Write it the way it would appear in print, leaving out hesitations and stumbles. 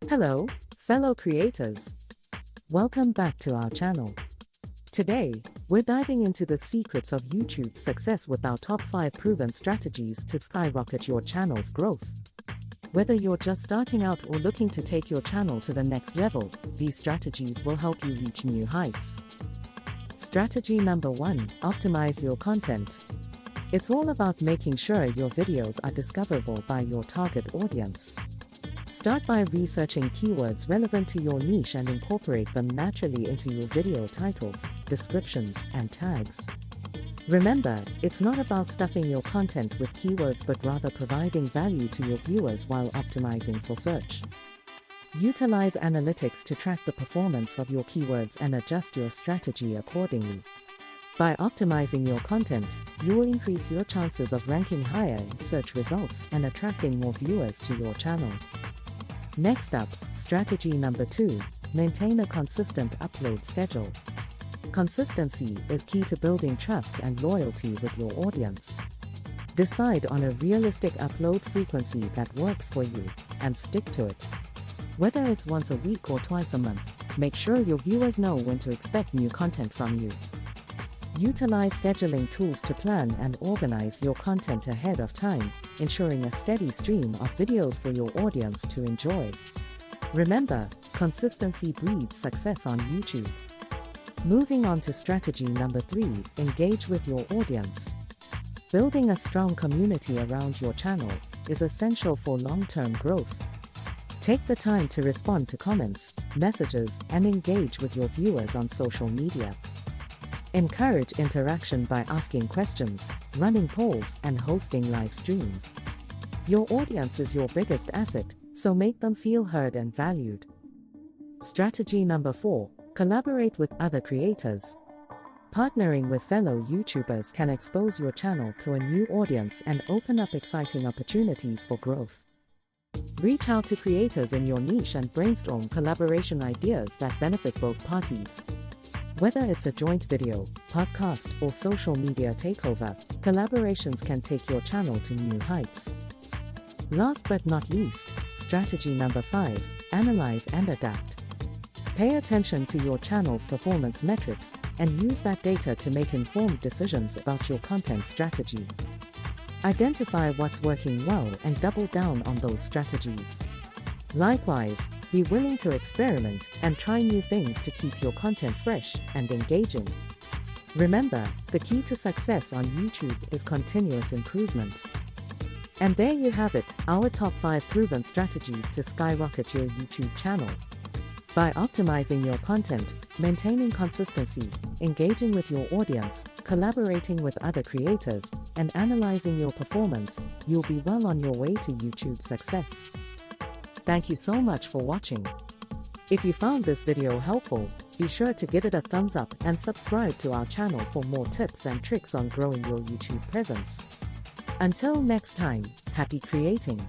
Hello, fellow creators. Welcome back to our channel. Today, we're diving into the secrets of YouTube's success with our top 5 proven strategies to skyrocket your channel's growth. Whether you're just starting out or looking to take your channel to the next level, these strategies will help you reach new heights. Strategy number 1: optimize your content. It's all about making sure your videos are discoverable by your target audience. Start by researching keywords relevant to your niche and incorporate them naturally into your video titles, descriptions, and tags. Remember, it's not about stuffing your content with keywords but rather providing value to your viewers while optimizing for search. Utilize analytics to track the performance of your keywords and adjust your strategy accordingly. By optimizing your content, you will increase your chances of ranking higher in search results and attracting more viewers to your channel. Next up, strategy number 2: maintain a consistent upload schedule. Consistency is key to building trust and loyalty with your audience. Decide on a realistic upload frequency that works for you, and stick to it. Whether it's once a week or twice a month, make sure your viewers know when to expect new content from you. Utilize scheduling tools to plan and organize your content ahead of time, ensuring a steady stream of videos for your audience to enjoy. Remember, consistency breeds success on YouTube. Moving on to strategy number 3: engage with your audience. Building a strong community around your channel is essential for long-term growth. Take the time to respond to comments, messages, and engage with your viewers on social media. Encourage interaction by asking questions, running polls, and hosting live streams. Your audience is your biggest asset, so make them feel heard and valued. Strategy number 4: collaborate with other creators. Partnering with fellow YouTubers can expose your channel to a new audience and open up exciting opportunities for growth. Reach out to creators in your niche and brainstorm collaboration ideas that benefit both parties. Whether it's a joint video, podcast, or social media takeover, collaborations can take your channel to new heights. Last but not least, strategy number 5: analyze and adapt. Pay attention to your channel's performance metrics and use that data to make informed decisions about your content strategy. Identify what's working well and double down on those strategies. Likewise, be willing to experiment and try new things to keep your content fresh and engaging. Remember, the key to success on YouTube is continuous improvement. And there you have it, our top 5 proven strategies to skyrocket your YouTube channel. By optimizing your content, maintaining consistency, engaging with your audience, collaborating with other creators, and analyzing your performance, you'll be well on your way to YouTube success. Thank you so much for watching. If you found this video helpful, be sure to give it a thumbs up and subscribe to our channel for more tips and tricks on growing your YouTube presence. Until next time, happy creating!